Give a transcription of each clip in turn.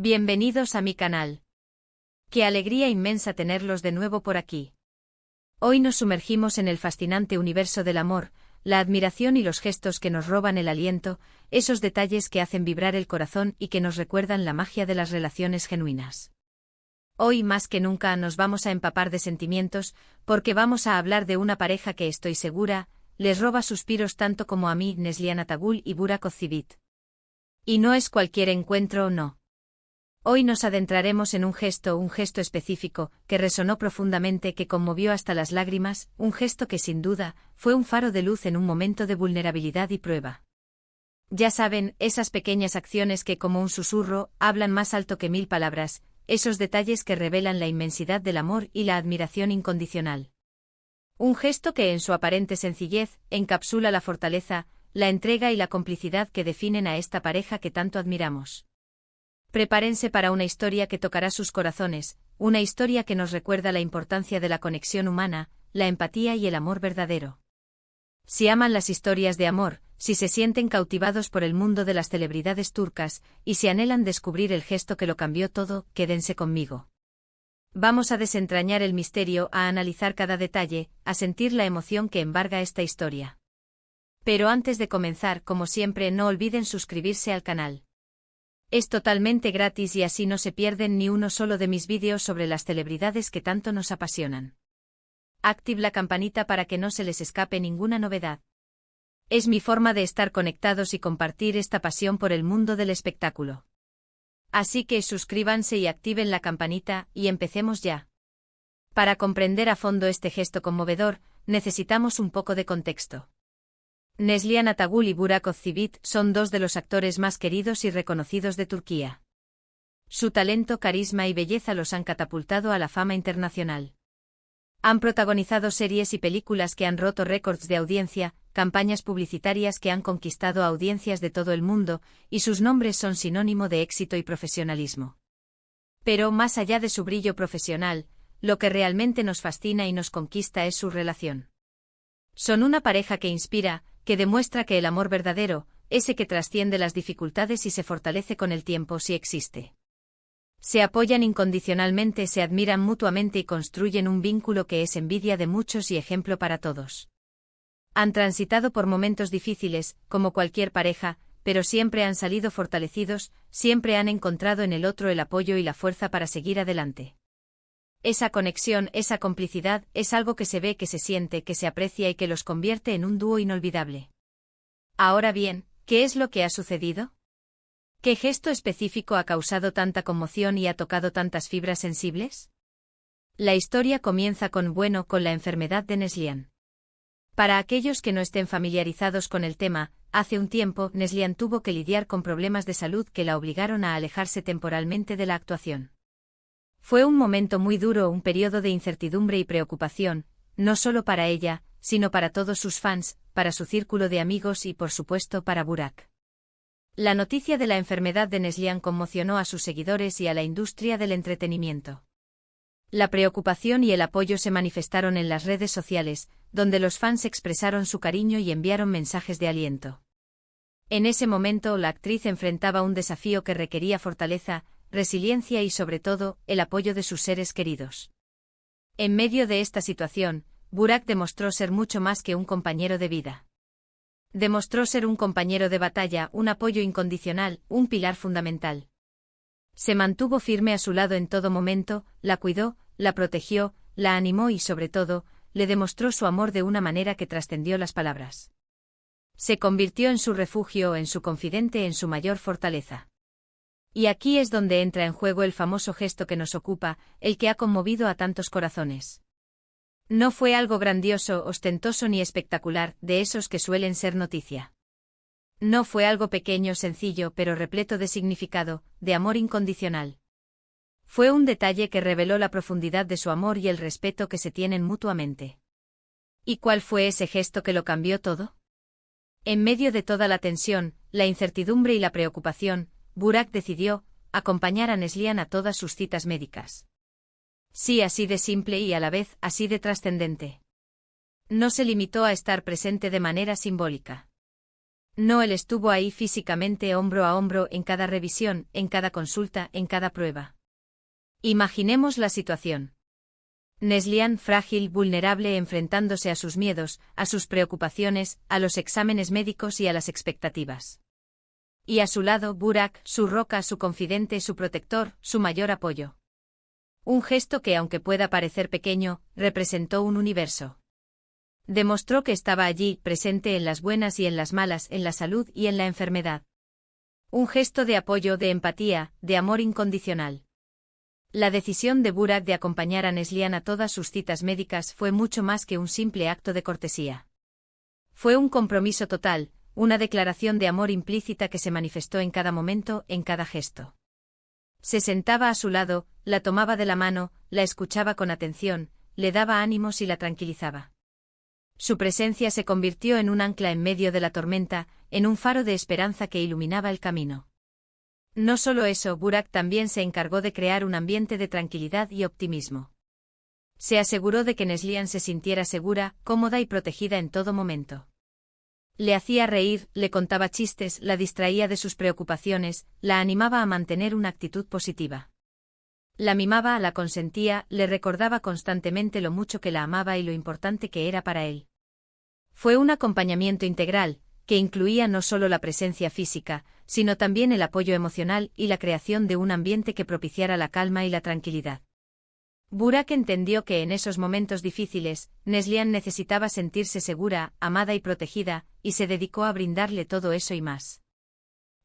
Bienvenidos a mi canal. Qué alegría inmensa tenerlos de nuevo por aquí. Hoy nos sumergimos en el fascinante universo del amor, la admiración y los gestos que nos roban el aliento, esos detalles que hacen vibrar el corazón y que nos recuerdan la magia de las relaciones genuinas. Hoy más que nunca nos vamos a empapar de sentimientos, porque vamos a hablar de una pareja que estoy segura, les roba suspiros tanto como a mí, Neslihan Atagul y Burak Ozçivit. Y no es cualquier encuentro, no. Hoy nos adentraremos en un gesto específico, que resonó profundamente, que conmovió hasta las lágrimas, un gesto que sin duda, fue un faro de luz en un momento de vulnerabilidad y prueba. Ya saben, esas pequeñas acciones que como un susurro, hablan más alto que 1000 palabras, esos detalles que revelan la inmensidad del amor y la admiración incondicional. Un gesto que en su aparente sencillez, encapsula la fortaleza, la entrega y la complicidad que definen a esta pareja que tanto admiramos. Prepárense para una historia que tocará sus corazones, una historia que nos recuerda la importancia de la conexión humana, la empatía y el amor verdadero. Si aman las historias de amor, si se sienten cautivados por el mundo de las celebridades turcas, y si anhelan descubrir el gesto que lo cambió todo, quédense conmigo. Vamos a desentrañar el misterio, a analizar cada detalle, a sentir la emoción que embarga esta historia. Pero antes de comenzar, como siempre, no olviden suscribirse al canal. Es totalmente gratis y así no se pierden ni uno solo de mis vídeos sobre las celebridades que tanto nos apasionan. Active la campanita para que no se les escape ninguna novedad. Es mi forma de estar conectados y compartir esta pasión por el mundo del espectáculo. Así que suscríbanse y activen la campanita, y empecemos ya. Para comprender a fondo este gesto conmovedor, necesitamos un poco de contexto. Neslihan Atagul y Burak Ozçivit son dos de los actores más queridos y reconocidos de Turquía. Su talento, carisma y belleza los han catapultado a la fama internacional. Han protagonizado series y películas que han roto récords de audiencia, campañas publicitarias que han conquistado audiencias de todo el mundo, y sus nombres son sinónimo de éxito y profesionalismo. Pero más allá de su brillo profesional, lo que realmente nos fascina y nos conquista es su relación. Son una pareja que inspira, que demuestra que el amor verdadero, ese que trasciende las dificultades y se fortalece con el tiempo, sí existe. Se apoyan incondicionalmente, se admiran mutuamente y construyen un vínculo que es envidia de muchos y ejemplo para todos. Han transitado por momentos difíciles, como cualquier pareja, pero siempre han salido fortalecidos, siempre han encontrado en el otro el apoyo y la fuerza para seguir adelante. Esa conexión, esa complicidad, es algo que se ve, que se siente, que se aprecia y que los convierte en un dúo inolvidable. Ahora bien, ¿qué es lo que ha sucedido? ¿Qué gesto específico ha causado tanta conmoción y ha tocado tantas fibras sensibles? La historia comienza con la enfermedad de Neslihan. Para aquellos que no estén familiarizados con el tema, hace un tiempo, Neslihan tuvo que lidiar con problemas de salud que la obligaron a alejarse temporalmente de la actuación. Fue un momento muy duro, un periodo de incertidumbre y preocupación, no solo para ella, sino para todos sus fans, para su círculo de amigos y por supuesto para Burak. La noticia de la enfermedad de Neslihan conmocionó a sus seguidores y a la industria del entretenimiento. La preocupación y el apoyo se manifestaron en las redes sociales, donde los fans expresaron su cariño y enviaron mensajes de aliento. En ese momento la actriz enfrentaba un desafío que requería fortaleza, resiliencia y sobre todo, el apoyo de sus seres queridos. En medio de esta situación, Burak demostró ser mucho más que un compañero de vida. Demostró ser un compañero de batalla, un apoyo incondicional, un pilar fundamental. Se mantuvo firme a su lado en todo momento, la cuidó, la protegió, la animó y sobre todo, le demostró su amor de una manera que trascendió las palabras. Se convirtió en su refugio, en su confidente, en su mayor fortaleza. Y aquí es donde entra en juego el famoso gesto que nos ocupa, el que ha conmovido a tantos corazones. No fue algo grandioso, ostentoso ni espectacular, de esos que suelen ser noticia. No fue algo pequeño, sencillo, pero repleto de significado, de amor incondicional. Fue un detalle que reveló la profundidad de su amor y el respeto que se tienen mutuamente. ¿Y cuál fue ese gesto que lo cambió todo? En medio de toda la tensión, la incertidumbre y la preocupación, Burak decidió acompañar a Neslihan a todas sus citas médicas. Sí, así de simple y a la vez así de trascendente. No se limitó a estar presente de manera simbólica. No, él estuvo ahí físicamente hombro a hombro en cada revisión, en cada consulta, en cada prueba. Imaginemos la situación. Neslihan, frágil, vulnerable, enfrentándose a sus miedos, a sus preocupaciones, a los exámenes médicos y a las expectativas. Y a su lado, Burak, su roca, su confidente, su protector, su mayor apoyo. Un gesto que, aunque pueda parecer pequeño, representó un universo. Demostró que estaba allí, presente en las buenas y en las malas, en la salud y en la enfermedad. Un gesto de apoyo, de empatía, de amor incondicional. La decisión de Burak de acompañar a Neslihan a todas sus citas médicas fue mucho más que un simple acto de cortesía. Fue un compromiso total, una declaración de amor implícita que se manifestó en cada momento, en cada gesto. Se sentaba a su lado, la tomaba de la mano, la escuchaba con atención, le daba ánimos y la tranquilizaba. Su presencia se convirtió en un ancla en medio de la tormenta, en un faro de esperanza que iluminaba el camino. No solo eso, Burak también se encargó de crear un ambiente de tranquilidad y optimismo. Se aseguró de que Neslihan se sintiera segura, cómoda y protegida en todo momento. Le hacía reír, le contaba chistes, la distraía de sus preocupaciones, la animaba a mantener una actitud positiva. La mimaba, la consentía, le recordaba constantemente lo mucho que la amaba y lo importante que era para él. Fue un acompañamiento integral, que incluía no solo la presencia física, sino también el apoyo emocional y la creación de un ambiente que propiciara la calma y la tranquilidad. Burak entendió que en esos momentos difíciles, Neslihan necesitaba sentirse segura, amada y protegida, y se dedicó a brindarle todo eso y más.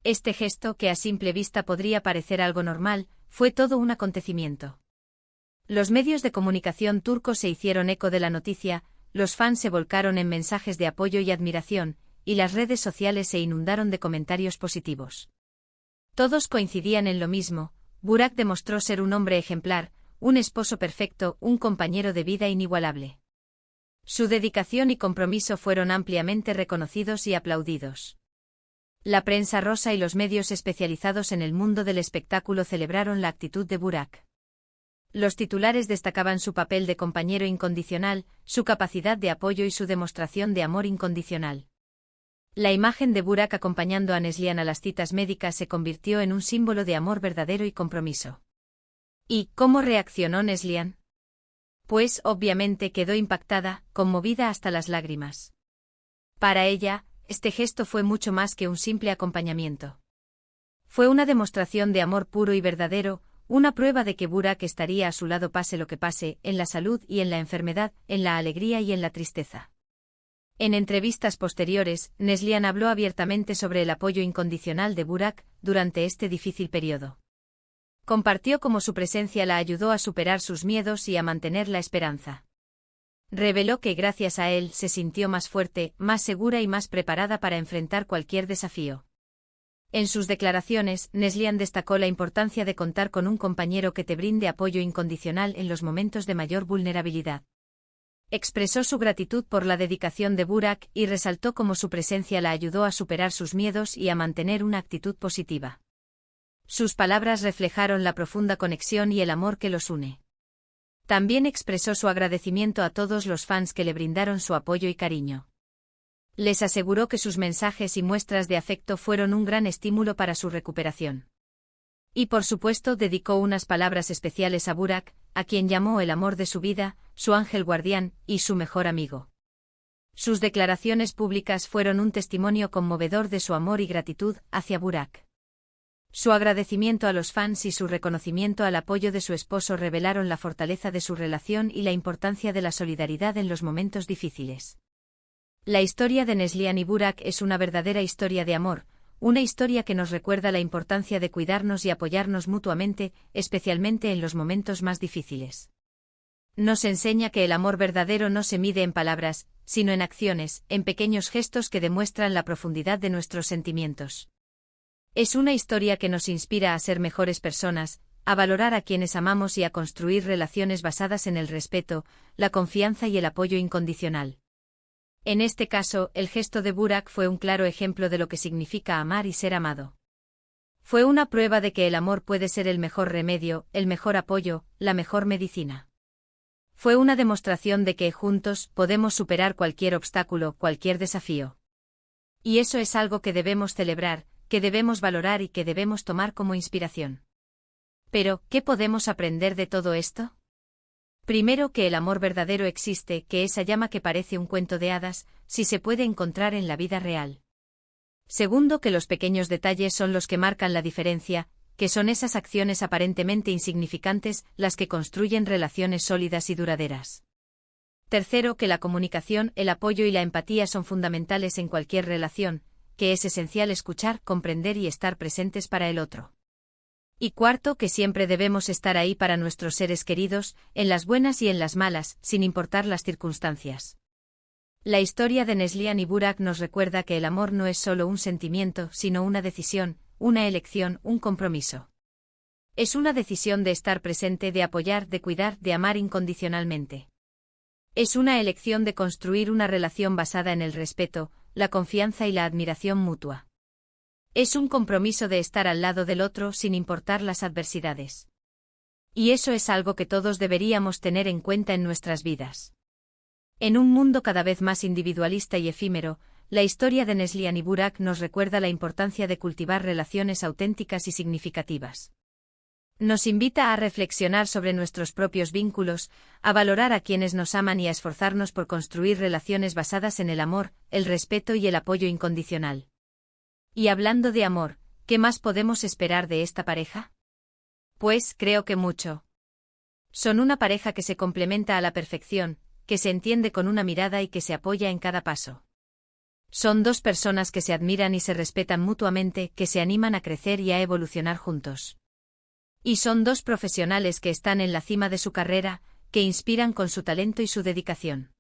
Este gesto, que a simple vista podría parecer algo normal, fue todo un acontecimiento. Los medios de comunicación turcos se hicieron eco de la noticia, los fans se volcaron en mensajes de apoyo y admiración, y las redes sociales se inundaron de comentarios positivos. Todos coincidían en lo mismo: Burak demostró ser un hombre ejemplar, un esposo perfecto, un compañero de vida inigualable. Su dedicación y compromiso fueron ampliamente reconocidos y aplaudidos. La prensa rosa y los medios especializados en el mundo del espectáculo celebraron la actitud de Burak. Los titulares destacaban su papel de compañero incondicional, su capacidad de apoyo y su demostración de amor incondicional. La imagen de Burak acompañando a Neslihan a las citas médicas se convirtió en un símbolo de amor verdadero y compromiso. ¿Y cómo reaccionó Neslihan? Pues, obviamente, quedó impactada, conmovida hasta las lágrimas. Para ella, este gesto fue mucho más que un simple acompañamiento. Fue una demostración de amor puro y verdadero, una prueba de que Burak estaría a su lado pase lo que pase, en la salud y en la enfermedad, en la alegría y en la tristeza. En entrevistas posteriores, Neslihan habló abiertamente sobre el apoyo incondicional de Burak durante este difícil periodo. Compartió cómo su presencia la ayudó a superar sus miedos y a mantener la esperanza. Reveló que gracias a él se sintió más fuerte, más segura y más preparada para enfrentar cualquier desafío. En sus declaraciones, Neslihan destacó la importancia de contar con un compañero que te brinde apoyo incondicional en los momentos de mayor vulnerabilidad. Expresó su gratitud por la dedicación de Burak y resaltó cómo su presencia la ayudó a superar sus miedos y a mantener una actitud positiva. Sus palabras reflejaron la profunda conexión y el amor que los une. También expresó su agradecimiento a todos los fans que le brindaron su apoyo y cariño. Les aseguró que sus mensajes y muestras de afecto fueron un gran estímulo para su recuperación. Y por supuesto dedicó unas palabras especiales a Burak, a quien llamó el amor de su vida, su ángel guardián y su mejor amigo. Sus declaraciones públicas fueron un testimonio conmovedor de su amor y gratitud hacia Burak. Su agradecimiento a los fans y su reconocimiento al apoyo de su esposo revelaron la fortaleza de su relación y la importancia de la solidaridad en los momentos difíciles. La historia de Neslihan y Burak es una verdadera historia de amor, una historia que nos recuerda la importancia de cuidarnos y apoyarnos mutuamente, especialmente en los momentos más difíciles. Nos enseña que el amor verdadero no se mide en palabras, sino en acciones, en pequeños gestos que demuestran la profundidad de nuestros sentimientos. Es una historia que nos inspira a ser mejores personas, a valorar a quienes amamos y a construir relaciones basadas en el respeto, la confianza y el apoyo incondicional. En este caso, el gesto de Burak fue un claro ejemplo de lo que significa amar y ser amado. Fue una prueba de que el amor puede ser el mejor remedio, el mejor apoyo, la mejor medicina. Fue una demostración de que juntos podemos superar cualquier obstáculo, cualquier desafío. Y eso es algo que debemos celebrar, que debemos valorar y que debemos tomar como inspiración. Pero, ¿qué podemos aprender de todo esto? Primero, que el amor verdadero existe, que esa llama que parece un cuento de hadas, sí se puede encontrar en la vida real. Segundo, que los pequeños detalles son los que marcan la diferencia, que son esas acciones aparentemente insignificantes las que construyen relaciones sólidas y duraderas. Tercero, que la comunicación, el apoyo y la empatía son fundamentales en cualquier relación, que es esencial escuchar, comprender y estar presentes para el otro. Y cuarto, que siempre debemos estar ahí para nuestros seres queridos, en las buenas y en las malas, sin importar las circunstancias. La historia de Neslihan y Burak nos recuerda que el amor no es solo un sentimiento, sino una decisión, una elección, un compromiso. Es una decisión de estar presente, de apoyar, de cuidar, de amar incondicionalmente. Es una elección de construir una relación basada en el respeto, la confianza y la admiración mutua. Es un compromiso de estar al lado del otro sin importar las adversidades. Y eso es algo que todos deberíamos tener en cuenta en nuestras vidas. En un mundo cada vez más individualista y efímero, la historia de Neslihan y Burak nos recuerda la importancia de cultivar relaciones auténticas y significativas. Nos invita a reflexionar sobre nuestros propios vínculos, a valorar a quienes nos aman y a esforzarnos por construir relaciones basadas en el amor, el respeto y el apoyo incondicional. Y hablando de amor, ¿qué más podemos esperar de esta pareja? Pues creo que mucho. Son una pareja que se complementa a la perfección, que se entiende con una mirada y que se apoya en cada paso. Son dos personas que se admiran y se respetan mutuamente, que se animan a crecer y a evolucionar juntos. Y son dos profesionales que están en la cima de su carrera, que inspiran con su talento y su dedicación.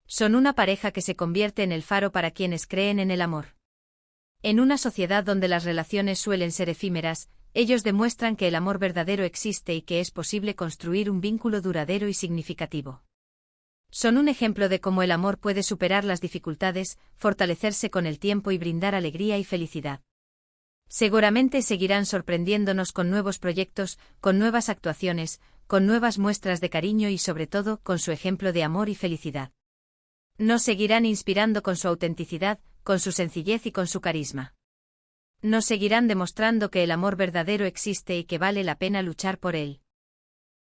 Son una pareja que se convierte en el faro para quienes creen en el amor. En una sociedad donde las relaciones suelen ser efímeras, ellos demuestran que el amor verdadero existe y que es posible construir un vínculo duradero y significativo. Son un ejemplo de cómo el amor puede superar las dificultades, fortalecerse con el tiempo y brindar alegría y felicidad. Seguramente seguirán sorprendiéndonos con nuevos proyectos, con nuevas actuaciones, con nuevas muestras de cariño y sobre todo con su ejemplo de amor y felicidad. Nos seguirán inspirando con su autenticidad, con su sencillez y con su carisma. Nos seguirán demostrando que el amor verdadero existe y que vale la pena luchar por él.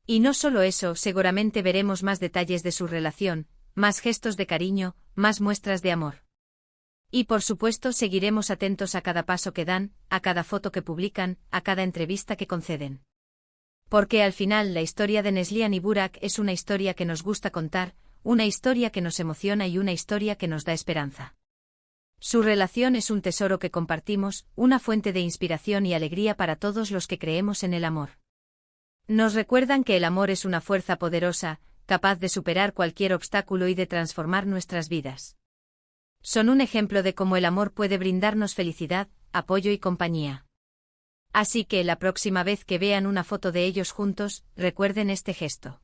Y no solo eso, seguramente veremos más detalles de su relación, más gestos de cariño, más muestras de amor. Y por supuesto seguiremos atentos a cada paso que dan, a cada foto que publican, a cada entrevista que conceden. Porque al final la historia de Neslihan y Burak es una historia que nos gusta contar, una historia que nos emociona y una historia que nos da esperanza. Su relación es un tesoro que compartimos, una fuente de inspiración y alegría para todos los que creemos en el amor. Nos recuerdan que el amor es una fuerza poderosa, capaz de superar cualquier obstáculo y de transformar nuestras vidas. Son un ejemplo de cómo el amor puede brindarnos felicidad, apoyo y compañía. Así que la próxima vez que vean una foto de ellos juntos, recuerden este gesto.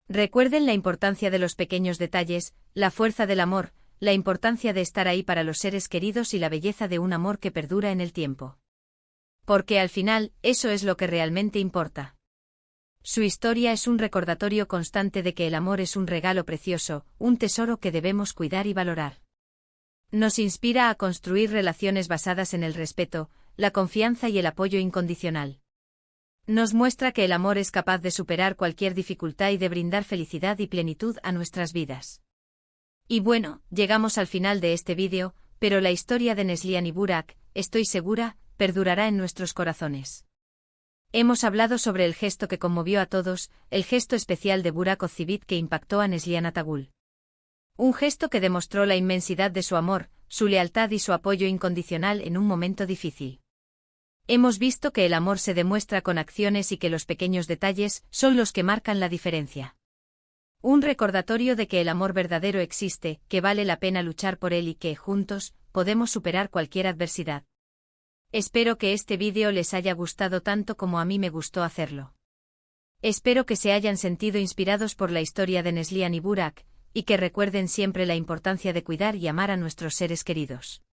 Recuerden la importancia de los pequeños detalles, la fuerza del amor, la importancia de estar ahí para los seres queridos y la belleza de un amor que perdura en el tiempo. Porque al final, eso es lo que realmente importa. Su historia es un recordatorio constante de que el amor es un regalo precioso, un tesoro que debemos cuidar y valorar. Nos inspira a construir relaciones basadas en el respeto, la confianza y el apoyo incondicional. Nos muestra que el amor es capaz de superar cualquier dificultad y de brindar felicidad y plenitud a nuestras vidas. Y bueno, llegamos al final de este vídeo, pero la historia de Neslihan y Burak, estoy segura, perdurará en nuestros corazones. Hemos hablado sobre el gesto que conmovió a todos, el gesto especial de Burak Ozcivit que impactó a Neslihan Atagul. Un gesto que demostró la inmensidad de su amor, su lealtad y su apoyo incondicional en un momento difícil. Hemos visto que el amor se demuestra con acciones y que los pequeños detalles son los que marcan la diferencia. Un recordatorio de que el amor verdadero existe, que vale la pena luchar por él y que, juntos, podemos superar cualquier adversidad. Espero que este vídeo les haya gustado tanto como a mí me gustó hacerlo. Espero que se hayan sentido inspirados por la historia de Neslihan y Burak, y que recuerden siempre la importancia de cuidar y amar a nuestros seres queridos.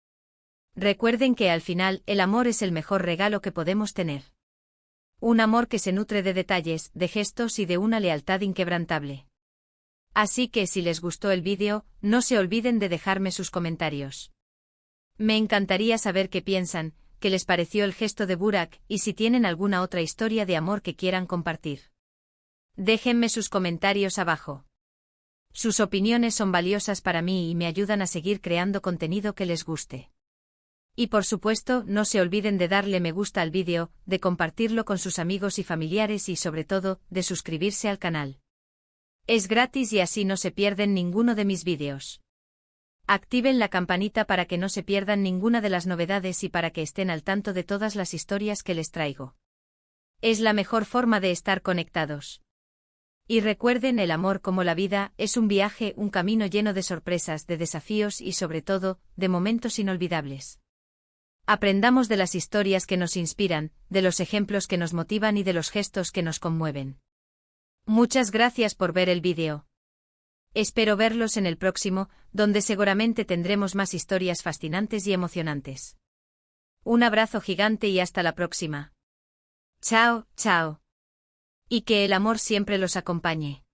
Recuerden que al final el amor es el mejor regalo que podemos tener. Un amor que se nutre de detalles, de gestos y de una lealtad inquebrantable. Así que si les gustó el vídeo, no se olviden de dejarme sus comentarios. Me encantaría saber qué piensan, qué les pareció el gesto de Burak y si tienen alguna otra historia de amor que quieran compartir. Déjenme sus comentarios abajo. Sus opiniones son valiosas para mí y me ayudan a seguir creando contenido que les guste. Y por supuesto, no se olviden de darle me gusta al vídeo, de compartirlo con sus amigos y familiares y sobre todo, de suscribirse al canal. Es gratis y así no se pierden ninguno de mis vídeos. Activen la campanita para que no se pierdan ninguna de las novedades y para que estén al tanto de todas las historias que les traigo. Es la mejor forma de estar conectados. Y recuerden, el amor como la vida es un viaje, un camino lleno de sorpresas, de desafíos y sobre todo, de momentos inolvidables. Aprendamos de las historias que nos inspiran, de los ejemplos que nos motivan y de los gestos que nos conmueven. Muchas gracias por ver el vídeo. Espero verlos en el próximo, donde seguramente tendremos más historias fascinantes y emocionantes. Un abrazo gigante y hasta la próxima. Chao, chao. Y que el amor siempre los acompañe.